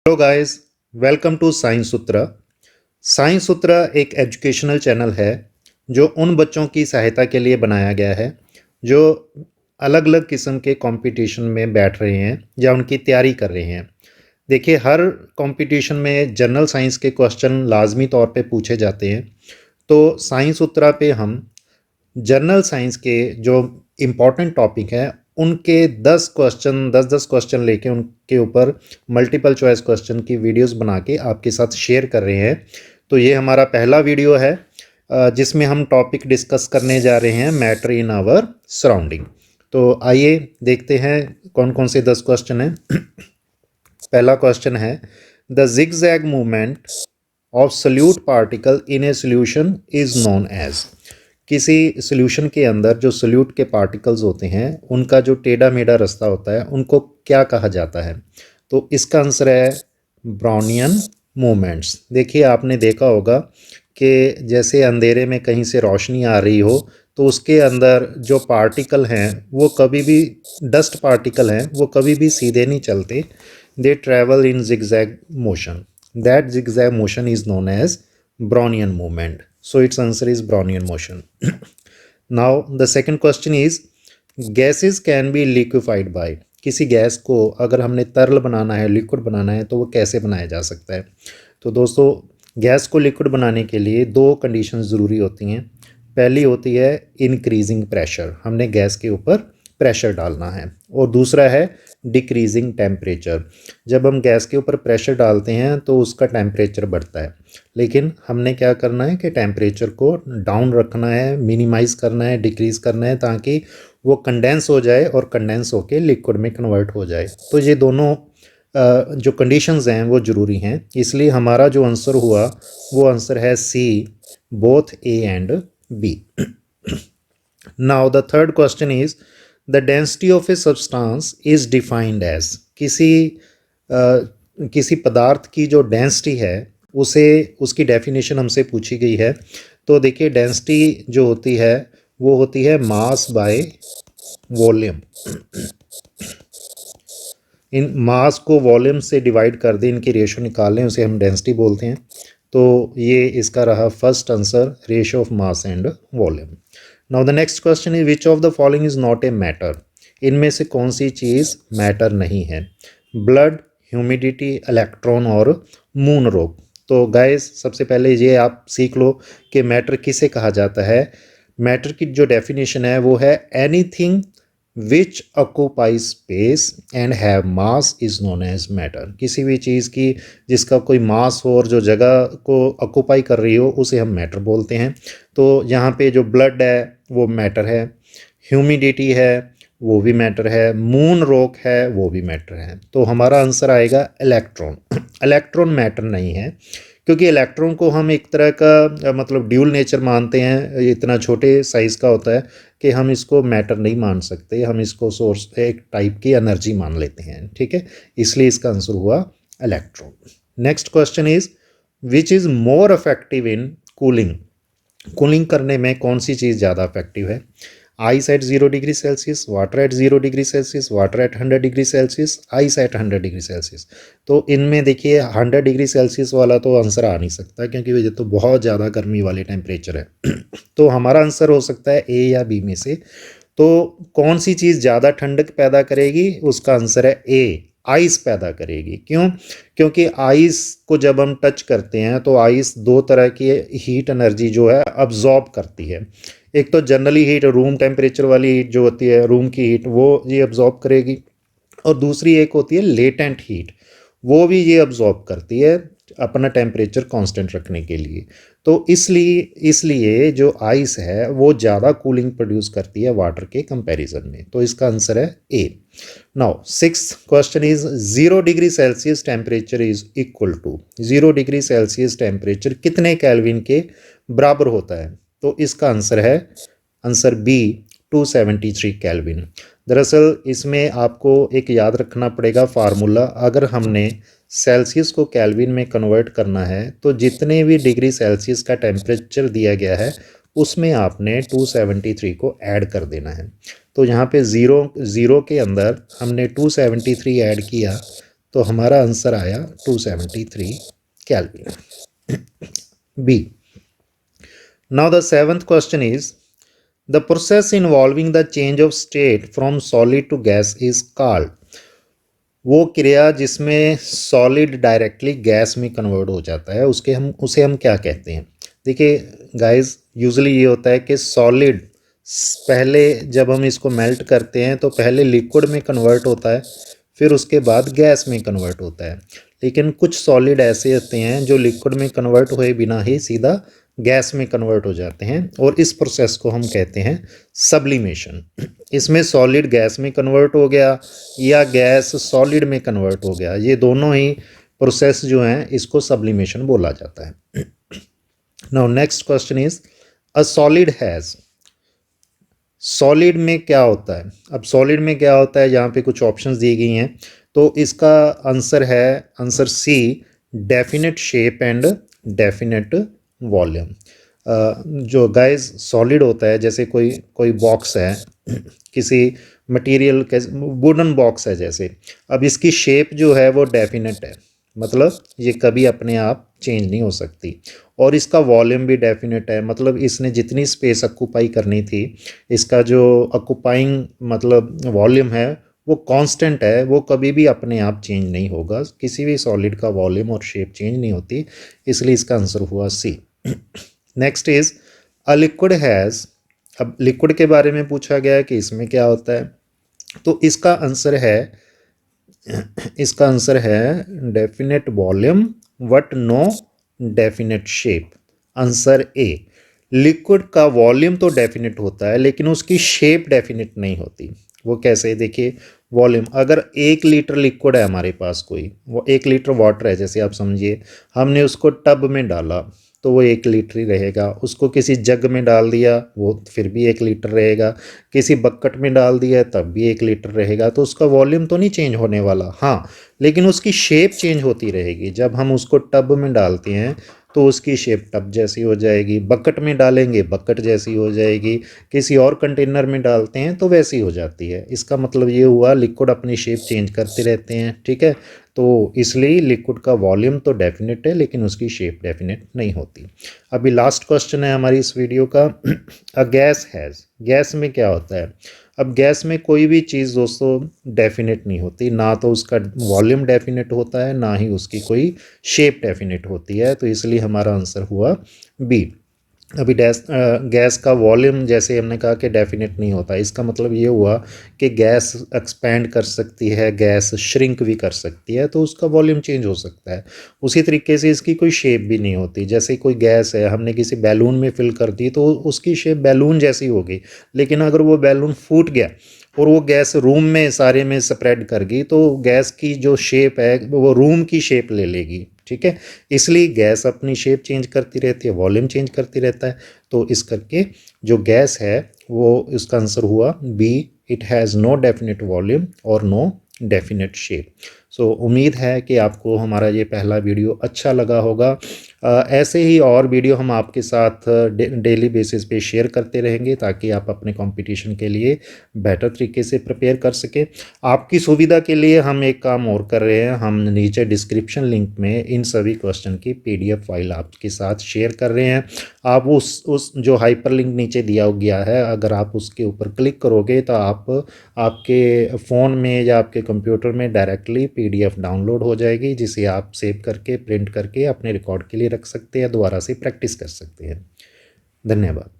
Hello guys, welcome to science Sutra. Science Sutra एक educational channel है जो उन बच्चों की सहायता के लिए बनाया गया है जो अलग अलग किस्म के कंपटीशन में बैठ रहे हैं या उनकी तैयारी कर रहे हैं। देखिए, हर कंपटीशन में जनरल साइंस के क्वेश्चन लाजमी तौर पे पूछे जाते हैं। तो साइंस सूत्रा पे हम जनरल साइंस के जो इम्पोर्टेंट टॉपिक हैं उनके 10 क्वेश्चन लेके उनके ऊपर मल्टीपल चॉइस क्वेश्चन की वीडियोस बना के आपके साथ शेयर कर रहे हैं। तो ये हमारा पहला वीडियो है जिसमें हम टॉपिक डिस्कस करने जा रहे हैं मैटर इन आवर सराउंडिंग। तो आइए देखते हैं कौन कौन से 10 क्वेश्चन हैं। पहला क्वेश्चन है, the zigzag movement of solute particle in a solution is known as. किसी सोल्यूशन के अंदर जो सल्यूट के पार्टिकल्स होते हैं उनका जो टेढ़ा मेढ़ा रास्ता होता है उनको क्या कहा जाता है? तो इसका आंसर है ब्राउनियन मूवमेंट्स। देखिए, आपने देखा होगा कि जैसे अंधेरे में कहीं से रोशनी आ रही हो तो उसके अंदर जो पार्टिकल हैं वो कभी भी, डस्ट पार्टिकल हैं, वो कभी भी सीधे नहीं चलते। They travel in zigzag motion. That zigzag motion is known as Brownian movement. So its answer is Brownian motion. Now the second question is, gases can be liquefied by। किसी gas को अगर हमने तरल बनाना है, लिक्विड बनाना है, तो वो कैसे बनाया जा सकता है? तो दोस्तों, गैस को लिक्विड बनाने के लिए दो कंडीशंस ज़रूरी होती हैं। पहली होती है इंक्रीजिंग प्रेशर, हमने गैस के ऊपर प्रेशर डालना है, और दूसरा है डिक्रीजिंग टेम्परेचर। जब हम गैस के ऊपर प्रेशर डालते हैं तो उसका टेम्परेचर बढ़ता है, लेकिन हमने क्या करना है कि टेम्परेचर को डाउन रखना है, मिनिमाइज़ करना है, डिक्रीज़ करना है, ताकि वो कंडेंस हो जाए और कंडेंस होके लिक्विड में कन्वर्ट हो जाए। तो ये दोनों जो कंडीशंस हैं वो ज़रूरी हैं, इसलिए हमारा जो आंसर हुआ वो आंसर है C, both A and B. Now the third question is, the density of a substance is defined as. किसी पदार्थ की जो डेंसिटी है उसे, उसकी डेफिनेशन हमसे पूछी गई है। तो देखिए, डेंसिटी जो होती है वो होती है मास बाय वॉल्यूम। इन मास को वॉल्यूम से डिवाइड कर दें, इनकी रेशो निकाल लें, उसे हम डेंसिटी बोलते हैं। तो ये इसका रहा first answer, ratio of mass and volume. Now the next question is, which of the following is not a matter. इनमें से कौन सी चीज़ मैटर नहीं है? ब्लड, ह्यूमिडिटी, इलेक्ट्रॉन और मून रॉक। तो गाइस, सबसे पहले ये आप सीख लो कि मैटर किसे कहा जाता है। मैटर की जो डेफिनेशन है वो है anything which occupy space and have mass is known as matter. किसी भी चीज़ की जिसका कोई मास हो और जो जगह को ऑक्यूपाई कर रही हो उसे हम मैटर बोलते हैं। तो यहाँ पे जो ब्लड है वो मैटर है, ह्यूमिडिटी है वो भी मैटर है, मून रॉक है वो भी मैटर है। तो हमारा आंसर आएगा इलेक्ट्रॉन। इलेक्ट्रॉन मैटर नहीं है, क्योंकि इलेक्ट्रॉन को हम एक तरह का मतलब ड्यूल नेचर मानते हैं। ये इतना छोटे साइज़ का होता है कि हम इसको मैटर नहीं मान सकते, हम इसको सोर्स, एक टाइप की एनर्जी मान लेते हैं, ठीक है। इसलिए इसका आंसर हुआ electron. Next question is, which is more effective in cooling. Cooling करने में कौन सी चीज़ ज़्यादा इफेक्टिव है? Ice eight 0 degree Celsius, water at 0 degree Celsius, water at 100 degree Celsius, ice eight 100 degree Celsius. तो इनमें देखिए 100 डिग्री सेल्सियस वाला तो आंसर आ नहीं सकता, क्योंकि ये तो बहुत ज़्यादा गर्मी वाले टेम्परेचर है। तो हमारा आंसर हो सकता है ए या बी में से। तो कौन सी चीज़ ज़्यादा ठंडक पैदा करेगी? उसका आंसर है ए, आइस पैदा करेगी। क्यों? क्योंकि आइस को जब हम टच करते हैं तो आइस दो तरह की हीट एनर्जी जो है अब्जॉर्ब करती है। एक तो जनरली हीट, रूम टेम्परेचर वाली हीट जो होती है, रूम की हीट, वो ये अब्जॉर्ब करेगी, और दूसरी एक होती है लेटेंट हीट, वो भी ये अब्जॉर्ब करती है अपना टेम्परेचर कांस्टेंट रखने के लिए। तो इसलिए जो आइस है वो ज़्यादा कूलिंग प्रोड्यूस करती है वाटर के कंपैरिजन में। तो इसका आंसर है A. Now sixth question is, 0 degree Celsius temperature is equal to, 0 degree Celsius temperature कितने केल्विन के बराबर होता है? तो इसका आंसर है आंसर बी, 273 केल्विन। दरअसल इसमें आपको एक याद रखना पड़ेगा फार्मूला। अगर हमने सेल्सियस को केल्विन में कन्वर्ट करना है तो जितने भी डिग्री सेल्सियस का टेम्परेचर दिया गया है उसमें आपने 273 को ऐड कर देना है। तो यहाँ पे ज़ीरो के अंदर हमने 273 ऐड किया तो हमारा आंसर आया 273 Kelvin. B. Now the 7th question is the process involving the change of state from solid to gas is called. वो क्रिया जिसमें सॉलिड डायरेक्टली गैस में कन्वर्ट हो जाता है उसे हम क्या कहते हैं। देखिए गाइस, यूजुअली ये होता है कि सॉलिड पहले जब हम इसको मेल्ट करते हैं तो पहले लिक्विड में कन्वर्ट होता है, फिर उसके बाद गैस में कन्वर्ट होता है। लेकिन कुछ सॉलिड ऐसे होते हैं जो लिक्विड में कन्वर्ट हुए बिना ही सीधा गैस में कन्वर्ट हो जाते हैं, और इस प्रोसेस को हम कहते हैं सब्लिमेशन। इसमें सॉलिड गैस में कन्वर्ट हो गया या गैस सॉलिड में कन्वर्ट हो गया, ये दोनों ही प्रोसेस जो हैं इसको सब्लिमेशन बोला जाता है। Now next question is a solid has. Solid में क्या होता है? अब सॉलिड में क्या होता है, यहाँ पे कुछ ऑप्शंस दी गई हैं, तो इसका आंसर है answer C, definite shape and definite volume. जो गाइस सॉलिड होता है, जैसे कोई बॉक्स है किसी मटेरियल के, वुडन बॉक्स है जैसे, अब इसकी शेप जो है वो डेफिनेट है, मतलब ये कभी अपने आप चेंज नहीं हो सकती, और इसका वॉल्यूम भी डेफिनेट है, मतलब इसने जितनी स्पेस ऑक्यूपाई करनी थी, इसका जो ऑक्यूपाइंग मतलब वॉल्यूम है वो कांस्टेंट है, वो कभी भी अपने आप चेंज नहीं होगा। किसी भी सॉलिड का वॉल्यूम और शेप चेंज नहीं होती, इसलिए इसका आंसर हुआ C. Next is a liquid has. अब लिक्विड के बारे में पूछा गया है कि इसमें क्या होता है, तो इसका आंसर है definite volume but no definite shape. Answer A. Liquid का वॉल्यूम तो डेफिनेट होता है लेकिन उसकी शेप डेफिनेट नहीं होती। वो कैसे? देखिए, वॉल्यूम, अगर 1 लीटर लिक्विड है हमारे पास, कोई वो 1 लीटर वाटर है जैसे आप समझिए, हमने उसको टब में डाला तो वो 1 लीटर ही रहेगा, उसको किसी जग में डाल दिया वो फिर भी 1 लीटर रहेगा, किसी बकेट में डाल दिया तब भी 1 लीटर रहेगा, तो उसका वॉल्यूम तो नहीं चेंज होने वाला। हाँ, लेकिन उसकी शेप चेंज होती रहेगी। जब हम उसको टब में डालते हैं तो उसकी शेप टब जैसी हो जाएगी, बकेट में डालेंगे बकेट जैसी हो जाएगी, किसी और कंटेनर में डालते हैं तो वैसी हो जाती है। इसका मतलब ये हुआ लिक्विड अपनी शेप चेंज करते रहते हैं, ठीक है। तो इसलिए लिक्विड का वॉल्यूम तो डेफिनेट है लेकिन उसकी शेप डेफिनेट नहीं होती। अभी लास्ट क्वेश्चन है हमारी इस वीडियो का, अ गैस हैज़। गैस में क्या होता है? अब गैस में कोई भी चीज़ दोस्तों डेफिनेट नहीं होती, ना तो उसका वॉल्यूम डेफिनेट होता है ना ही उसकी कोई शेप डेफिनेट होती है, तो इसलिए हमारा आंसर हुआ बी। अभी गैस का वॉल्यूम जैसे हमने कहा कि डेफिनेट नहीं होता, इसका मतलब ये हुआ कि गैस एक्सपैंड कर सकती है, गैस श्रिंक भी कर सकती है, तो उसका वॉल्यूम चेंज हो सकता है। उसी तरीके से इसकी कोई शेप भी नहीं होती। जैसे कोई गैस है, हमने किसी बैलून में फिल कर दी तो उसकी शेप बैलून जैसी होगी, लेकिन अगर वो बैलून फूट गया और वो गैस रूम में सारे में स्प्रेड कर गई तो गैस की जो शेप है वो रूम की शेप ले लेगी, ठीक है। इसलिए गैस अपनी शेप चेंज करती रहती है, वॉल्यूम चेंज करती रहता है, तो इस करके जो गैस है वो इसका आंसर हुआ B, it has no definite volume और नो डेफिनेट शेप। सो उम्मीद है कि आपको हमारा ये पहला वीडियो अच्छा लगा होगा। ऐसे ही और वीडियो हम आपके साथ डेली बेसिस पे शेयर करते रहेंगे ताकि आप अपने कंपटीशन के लिए बेटर तरीके से प्रिपेयर कर सकें। आपकी सुविधा के लिए हम एक काम और कर रहे हैं, हम नीचे डिस्क्रिप्शन लिंक में इन सभी क्वेश्चन की PDF फाइल आपके साथ शेयर कर रहे हैं। आप उस जो हाइपर लिंक नीचे दिया गया है, अगर आप उसके ऊपर क्लिक करोगे तो आप आपके फ़ोन में या आपके कंप्यूटर में डायरेक्टली PDF डाउनलोड हो जाएगी, जिसे आप सेव करके प्रिंट करके अपने रिकॉर्ड के लिए रख सकते हैं, दोबारा से प्रैक्टिस कर सकते हैं। धन्यवाद।